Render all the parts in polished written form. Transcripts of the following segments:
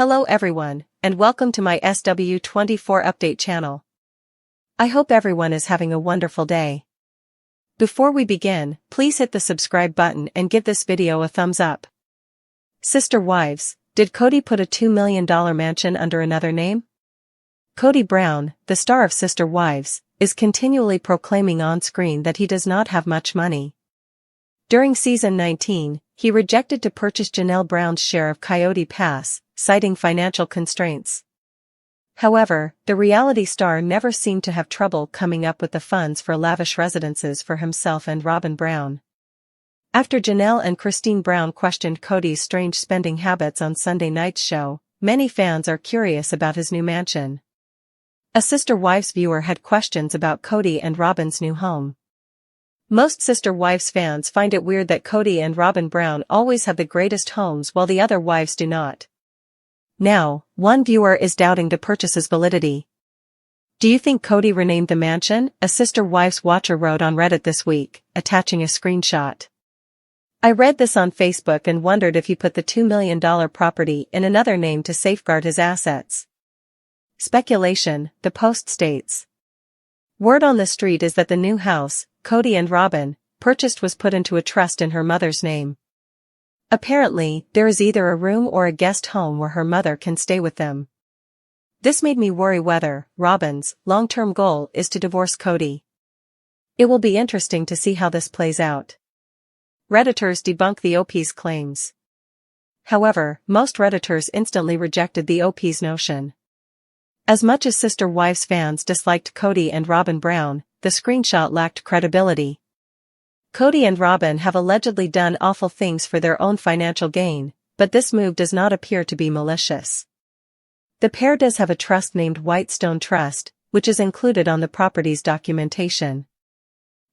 Hello everyone, and welcome to my SW24 update channel. I hope everyone is having a wonderful day. Before we begin, please hit the subscribe button and give this video a thumbs up. Sister Wives, did Kody put a $2 million mansion under another name? Kody Brown, the star of Sister Wives, is continually proclaiming on-screen that he does not have much money. During season 19, he rejected to purchase Janelle Brown's share of Coyote Pass, citing financial constraints. However, the reality star never seemed to have trouble coming up with the funds for lavish residences for himself and Robin Brown. After Janelle and Christine Brown questioned Kody's strange spending habits on Sunday night's show, many fans are curious about his new mansion. A Sister Wives viewer had questions about Kody and Robin's new home. Most Sister Wives fans find it weird that Kody and Robin Brown always have the greatest homes while the other wives do not. Now, one viewer is doubting the purchase's validity. Do you think Kody renamed the mansion? A Sister Wives watcher wrote on Reddit this week, attaching a screenshot. I read this on Facebook and wondered if he put the $2 million property in another name to safeguard his assets. Speculation, the Post states. Word on the street is that the new house, Kody and Robin purchased, was put into a trust in her mother's name. Apparently, there is either a room or a guest home where her mother can stay with them. This made me worry whether Robin's long-term goal is to divorce Kody. It will be interesting to see how this plays out. Redditors debunk the OP's claims. However, most Redditors instantly rejected the OP's notion. As much as Sister Wives fans disliked Kody and Robin Brown, the screenshot lacked credibility. Kody and Robin have allegedly done awful things for their own financial gain, but this move does not appear to be malicious. The pair does have a trust named Whitestone Trust, which is included on the property's documentation.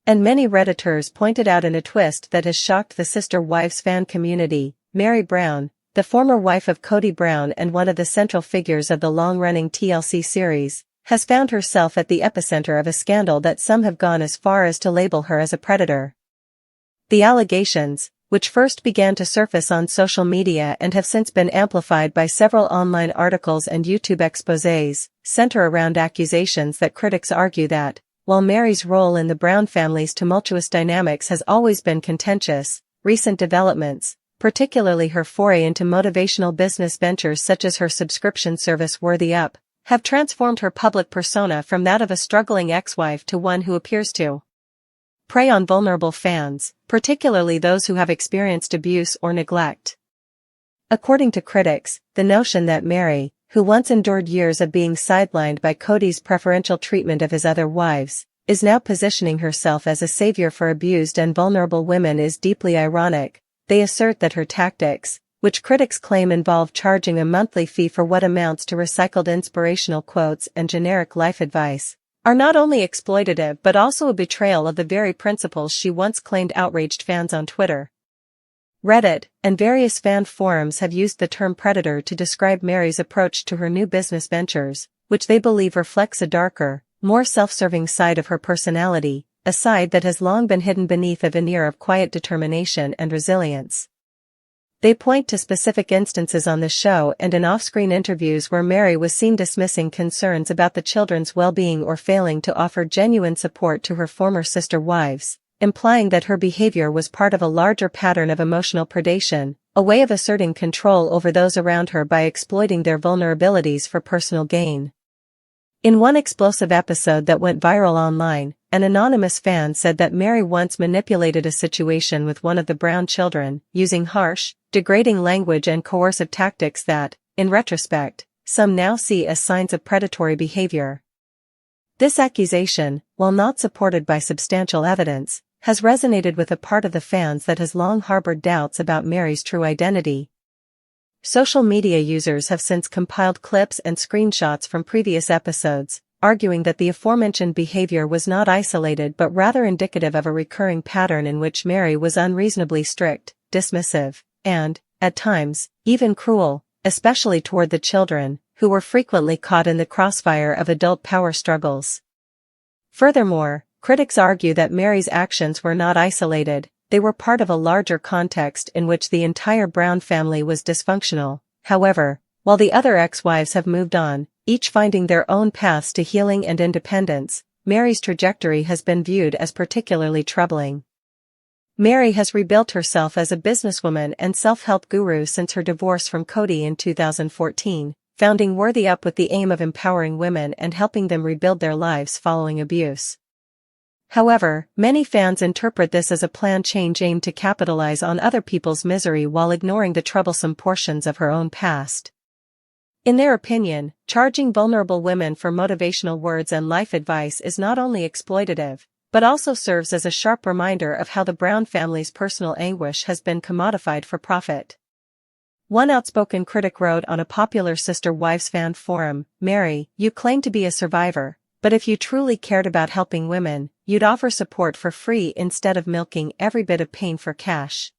And many Redditors pointed out in a twist that has shocked the Sister Wives fan community, Mary Brown, the former wife of Kody Brown and one of the central figures of the long-running TLC series, has found herself at the epicenter of a scandal that some have gone as far as to label her as a predator. The allegations, which first began to surface on social media and have since been amplified by several online articles and YouTube exposés, center around accusations that critics argue that, while Mary's role in the Brown family's tumultuous dynamics has always been contentious, recent developments, particularly her foray into motivational business ventures such as her subscription service Worthy Up, have transformed her public persona from that of a struggling ex-wife to one who appears to prey on vulnerable fans, particularly those who have experienced abuse or neglect. According to critics, the notion that Mary, who once endured years of being sidelined by Kody's preferential treatment of his other wives, is now positioning herself as a savior for abused and vulnerable women is deeply ironic. They assert that her tactics, which critics claim involve charging a monthly fee for what amounts to recycled inspirational quotes and generic life advice, are not only exploitative but also a betrayal of the very principles she once claimed outraged fans on Twitter. Reddit and various fan forums have used the term predator to describe Mary's approach to her new business ventures, which they believe reflects a darker, more self-serving side of her personality, a side that has long been hidden beneath a veneer of quiet determination and resilience. They point to specific instances on the show and in off-screen interviews where Mary was seen dismissing concerns about the children's well-being or failing to offer genuine support to her former sister wives, implying that her behavior was part of a larger pattern of emotional predation, a way of asserting control over those around her by exploiting their vulnerabilities for personal gain. In one explosive episode that went viral online, an anonymous fan said that Mary once manipulated a situation with one of the Brown children, using harsh, degrading language and coercive tactics that, in retrospect, some now see as signs of predatory behavior. This accusation, while not supported by substantial evidence, has resonated with a part of the fans that has long harbored doubts about Mary's true identity. Social media users have since compiled clips and screenshots from previous episodes, arguing that the aforementioned behavior was not isolated but rather indicative of a recurring pattern in which Mary was unreasonably strict, dismissive, and, at times, even cruel, especially toward the children, who were frequently caught in the crossfire of adult power struggles. Furthermore, critics argue that Mary's actions were not isolated, they were part of a larger context in which the entire Brown family was dysfunctional. However, While the other ex-wives have moved on, each finding their own paths to healing and independence, Mary's trajectory has been viewed as particularly troubling. Mary has rebuilt herself as a businesswoman and self-help guru since her divorce from Kody in 2014, founding Worthy Up with the aim of empowering women and helping them rebuild their lives following abuse. However, many fans interpret this as a planned change aimed to capitalize on other people's misery while ignoring the troublesome portions of her own past. In their opinion, charging vulnerable women for motivational words and life advice is not only exploitative, but also serves as a sharp reminder of how the Brown family's personal anguish has been commodified for profit. One outspoken critic wrote on a popular Sister Wives fan forum, "Mary, you claim to be a survivor, but if you truly cared about helping women, you'd offer support for free instead of milking every bit of pain for cash."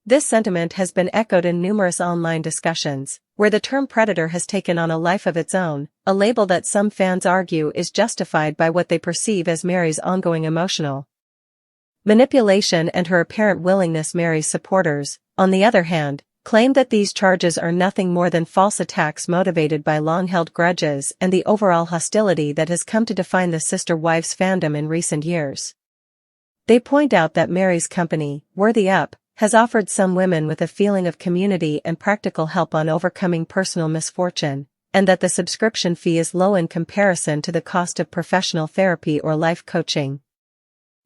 This sentiment has been echoed in numerous online discussions, where the term predator has taken on a life of its own, a label that some fans argue is justified by what they perceive as Mary's ongoing emotional manipulation and her apparent willingness. Mary's supporters, on the other hand, claim that these charges are nothing more than false attacks motivated by long-held grudges and the overall hostility that has come to define the Sister Wives fandom in recent years. They point out that Mary's company, Worthy Up, has offered some women with a feeling of community and practical help on overcoming personal misfortune, and that the subscription fee is low in comparison to the cost of professional therapy or life coaching.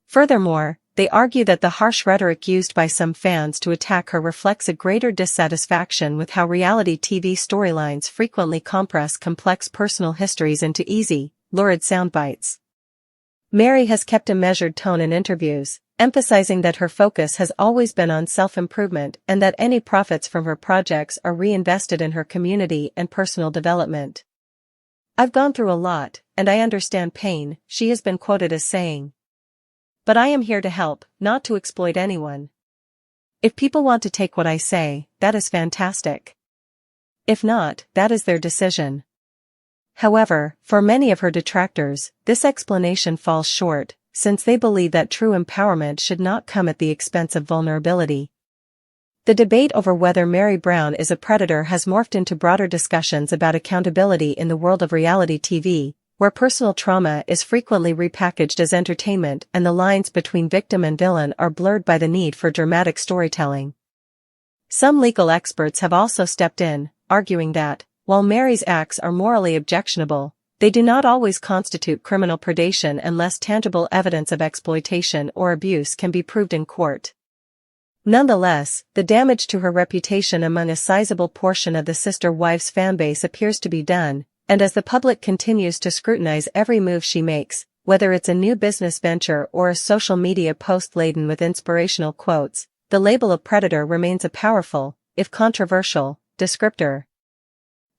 Furthermore, they argue that the harsh rhetoric used by some fans to attack her reflects a greater dissatisfaction with how reality TV storylines frequently compress complex personal histories into easy, lurid soundbites. Mary has kept a measured tone in interviews, emphasizing that her focus has always been on self-improvement and that any profits from her projects are reinvested in her community and personal development. "I've gone through a lot, and I understand pain," she has been quoted as saying. "But I am here to help, not to exploit anyone. If people want to take what I say, that is fantastic. If not, that is their decision." However, for many of her detractors, this explanation falls short, since they believe that true empowerment should not come at the expense of vulnerability. The debate over whether Mary Brown is a predator has morphed into broader discussions about accountability in the world of reality TV, where personal trauma is frequently repackaged as entertainment and the lines between victim and villain are blurred by the need for dramatic storytelling. Some legal experts have also stepped in, arguing that, while Mary's acts are morally objectionable, they do not always constitute criminal predation unless tangible evidence of exploitation or abuse can be proved in court. Nonetheless, the damage to her reputation among a sizable portion of the Sister Wives fanbase appears to be done, and as the public continues to scrutinize every move she makes, whether it's a new business venture or a social media post laden with inspirational quotes, the label of predator remains a powerful, if controversial, descriptor.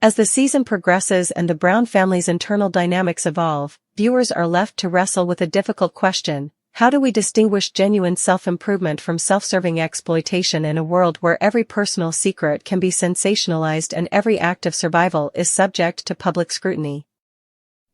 As the season progresses and the Brown family's internal dynamics evolve, viewers are left to wrestle with a difficult question: how do we distinguish genuine self-improvement from self-serving exploitation in a world where every personal secret can be sensationalized and every act of survival is subject to public scrutiny?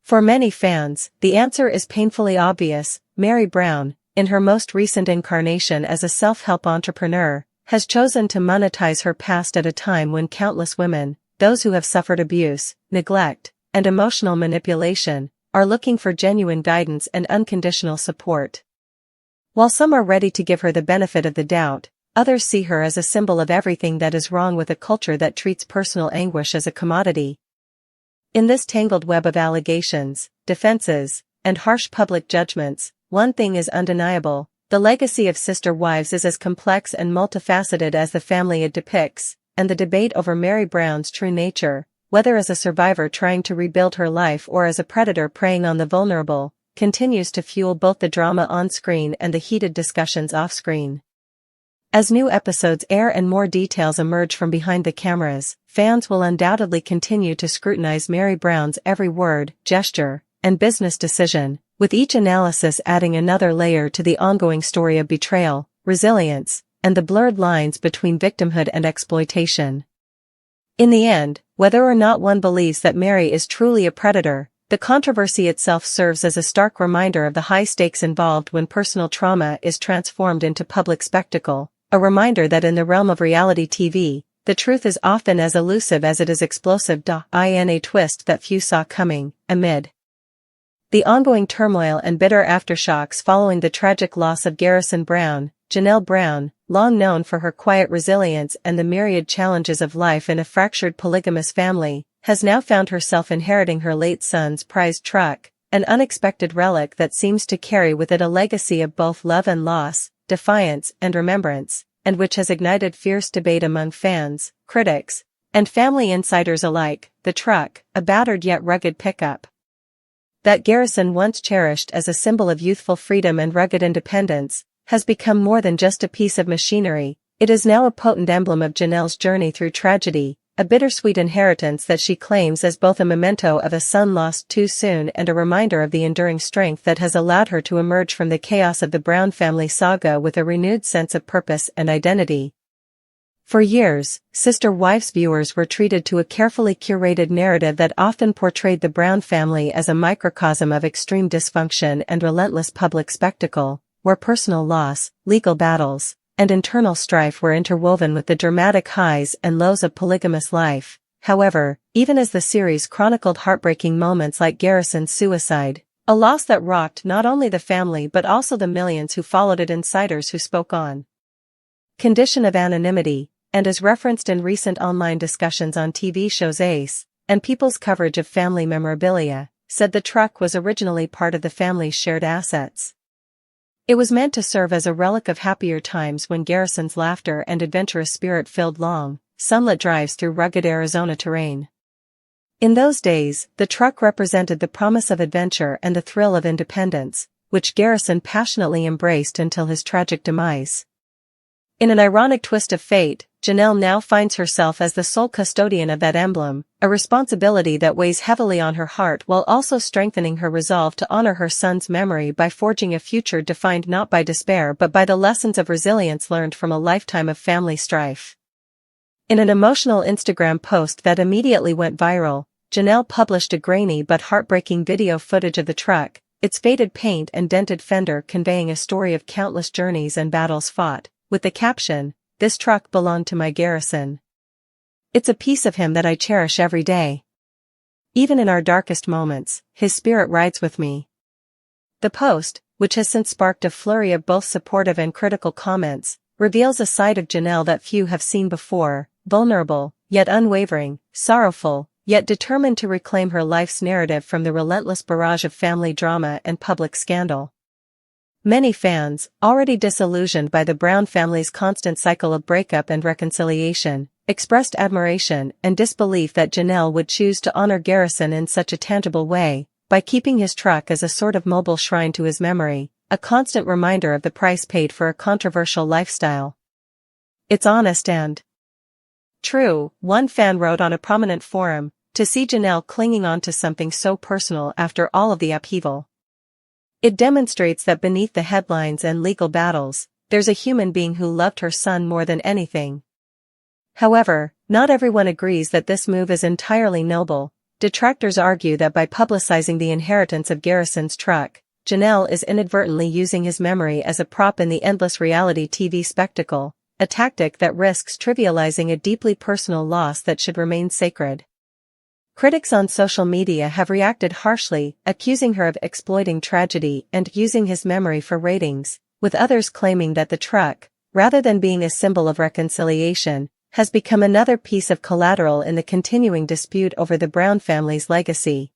For many fans, the answer is painfully obvious. Mary Brown, in her most recent incarnation as a self-help entrepreneur, has chosen to monetize her past at a time when countless women, those who have suffered abuse, neglect, and emotional manipulation, are looking for genuine guidance and unconditional support. While some are ready to give her the benefit of the doubt, others see her as a symbol of everything that is wrong with a culture that treats personal anguish as a commodity. In this tangled web of allegations, defenses, and harsh public judgments, one thing is undeniable: the legacy of Sister Wives is as complex and multifaceted as the family it depicts, and the debate over Mary Brown's true nature, whether as a survivor trying to rebuild her life or as a predator preying on the vulnerable, continues to fuel both the drama on-screen and the heated discussions off-screen. As new episodes air and more details emerge from behind the cameras, fans will undoubtedly continue to scrutinize Mary Brown's every word, gesture, and business decision, with each analysis adding another layer to the ongoing story of betrayal, resilience, and the blurred lines between victimhood and exploitation. In the end, whether or not one believes that Mary is truly a predator, the controversy itself serves as a stark reminder of the high stakes involved when personal trauma is transformed into public spectacle, a reminder that in the realm of reality TV, the truth is often as elusive as it is explosive. In a twist that few saw coming, amid the ongoing turmoil and bitter aftershocks following the tragic loss of Garrison Brown, Janelle Brown, long known for her quiet resilience and the myriad challenges of life in a fractured polygamous family, has now found herself inheriting her late son's prized truck, an unexpected relic that seems to carry with it a legacy of both love and loss, defiance and remembrance, and which has ignited fierce debate among fans, critics, and family insiders alike. The truck, a battered yet rugged pickup that Garrison once cherished as a symbol of youthful freedom and rugged independence, has become more than just a piece of machinery. It is now a potent emblem of Janelle's journey through tragedy, a bittersweet inheritance that she claims as both a memento of a son lost too soon and a reminder of the enduring strength that has allowed her to emerge from the chaos of the Brown family saga with a renewed sense of purpose and identity. For years, Sister Wives viewers were treated to a carefully curated narrative that often portrayed the Brown family as a microcosm of extreme dysfunction and relentless public spectacle, where personal loss, legal battles, and internal strife were interwoven with the dramatic highs and lows of polygamous life. However, even as the series chronicled heartbreaking moments like Garrison's suicide, a loss that rocked not only the family but also the millions who followed it, insiders who spoke on condition of anonymity, and as referenced in recent online discussions on TV shows Ace, and People's coverage of family memorabilia, said the truck was originally part of the family's shared assets. It was meant to serve as a relic of happier times when Garrison's laughter and adventurous spirit filled long, sunlit drives through rugged Arizona terrain. In those days, the truck represented the promise of adventure and the thrill of independence, which Garrison passionately embraced until his tragic demise. In an ironic twist of fate, Janelle now finds herself as the sole custodian of that emblem, a responsibility that weighs heavily on her heart while also strengthening her resolve to honor her son's memory by forging a future defined not by despair but by the lessons of resilience learned from a lifetime of family strife. In an emotional Instagram post that immediately went viral, Janelle published a grainy but heartbreaking video footage of the truck, its faded paint and dented fender conveying a story of countless journeys and battles fought, with the caption, "This truck belonged to my Garrison. It's a piece of him that I cherish every day. Even in our darkest moments, his spirit rides with me." The post, which has since sparked a flurry of both supportive and critical comments, reveals a side of Janelle that few have seen before, vulnerable, yet unwavering, sorrowful, yet determined to reclaim her life's narrative from the relentless barrage of family drama and public scandal. Many fans, already disillusioned by the Brown family's constant cycle of breakup and reconciliation, expressed admiration and disbelief that Janelle would choose to honor Garrison in such a tangible way, by keeping his truck as a sort of mobile shrine to his memory, a constant reminder of the price paid for a controversial lifestyle. "It's honest and true," one fan wrote on a prominent forum, "to see Janelle clinging on to something so personal after all of the upheaval. It demonstrates that beneath the headlines and legal battles, there's a human being who loved her son more than anything." However, not everyone agrees that this move is entirely noble. Detractors argue that by publicizing the inheritance of Garrison's truck, Janelle is inadvertently using his memory as a prop in the endless reality TV spectacle, a tactic that risks trivializing a deeply personal loss that should remain sacred. Critics on social media have reacted harshly, accusing her of exploiting tragedy and using his memory for ratings, with others claiming that the truck, rather than being a symbol of reconciliation, has become another piece of collateral in the continuing dispute over the Brown family's legacy.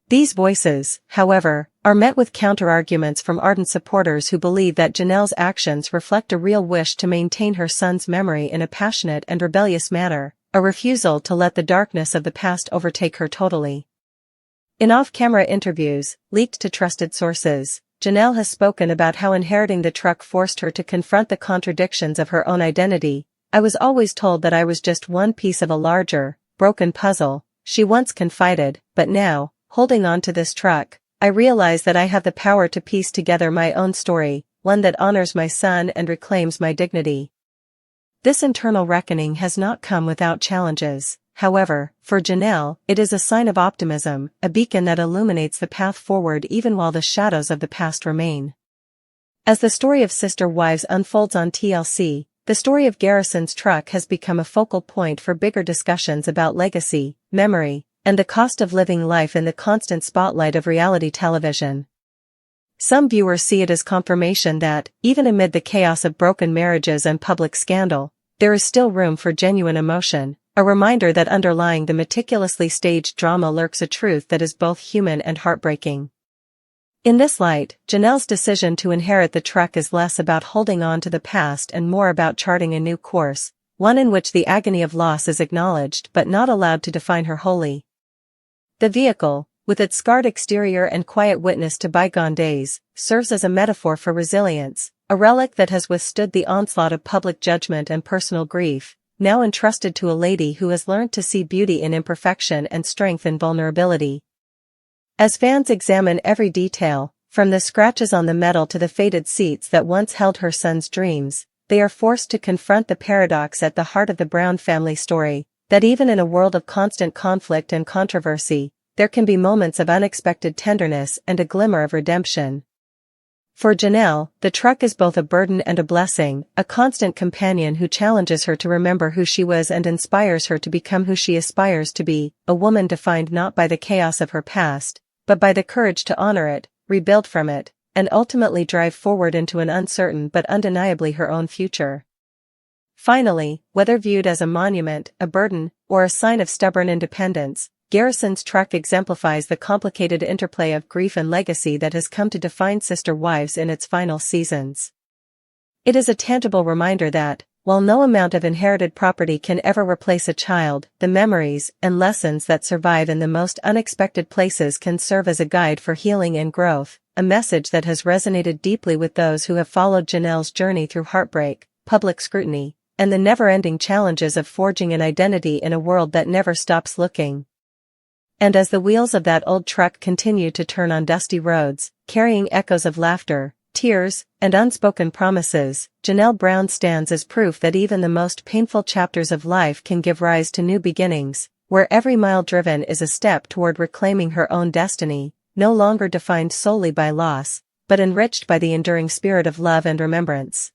These voices, however, are met with counter-arguments from ardent supporters who believe that Janelle's actions reflect a real wish to maintain her son's memory in a passionate and rebellious manner, a refusal to let the darkness of the past overtake her totally. In off-camera interviews, leaked to trusted sources, Janelle has spoken about how inheriting the truck forced her to confront the contradictions of her own identity. "I was always told that I was just one piece of a larger, broken puzzle," she once confided, "but now, holding on to this truck, I realize that I have the power to piece together my own story, one that honors my son and reclaims my dignity." This internal reckoning has not come without challenges. However, for Janelle, it is a sign of optimism, a beacon that illuminates the path forward even while the shadows of the past remain. As the story of Sister Wives unfolds on TLC, the story of Garrison's truck has become a focal point for bigger discussions about legacy, memory, and the cost of living life in the constant spotlight of reality television. Some viewers see it as confirmation that, even amid the chaos of broken marriages and public scandal, there is still room for genuine emotion, a reminder that underlying the meticulously staged drama lurks a truth that is both human and heartbreaking. In this light, Janelle's decision to inherit the truck is less about holding on to the past and more about charting a new course, one in which the agony of loss is acknowledged but not allowed to define her wholly. The vehicle, with its scarred exterior and quiet witness to bygone days, serves as a metaphor for resilience, a relic that has withstood the onslaught of public judgment and personal grief, now entrusted to a lady who has learned to see beauty in imperfection and strength in vulnerability. As fans examine every detail, from the scratches on the metal to the faded seats that once held her son's dreams, they are forced to confront the paradox at the heart of the Brown family story, that even in a world of constant conflict and controversy, there can be moments of unexpected tenderness and a glimmer of redemption. For Janelle, the truck is both a burden and a blessing, a constant companion who challenges her to remember who she was and inspires her to become who she aspires to be, a woman defined not by the chaos of her past, but by the courage to honor it, rebuild from it, and ultimately drive forward into an uncertain but undeniably her own future. Finally, whether viewed as a monument, a burden, or a sign of stubborn independence, Garrison's truck exemplifies the complicated interplay of grief and legacy that has come to define Sister Wives in its final seasons. It is a tangible reminder that, while no amount of inherited property can ever replace a child, the memories and lessons that survive in the most unexpected places can serve as a guide for healing and growth, a message that has resonated deeply with those who have followed Janelle's journey through heartbreak, public scrutiny, and the never-ending challenges of forging an identity in a world that never stops looking. And as the wheels of that old truck continue to turn on dusty roads, carrying echoes of laughter, tears, and unspoken promises, Janelle Brown stands as proof that even the most painful chapters of life can give rise to new beginnings, where every mile driven is a step toward reclaiming her own destiny, no longer defined solely by loss, but enriched by the enduring spirit of love and remembrance.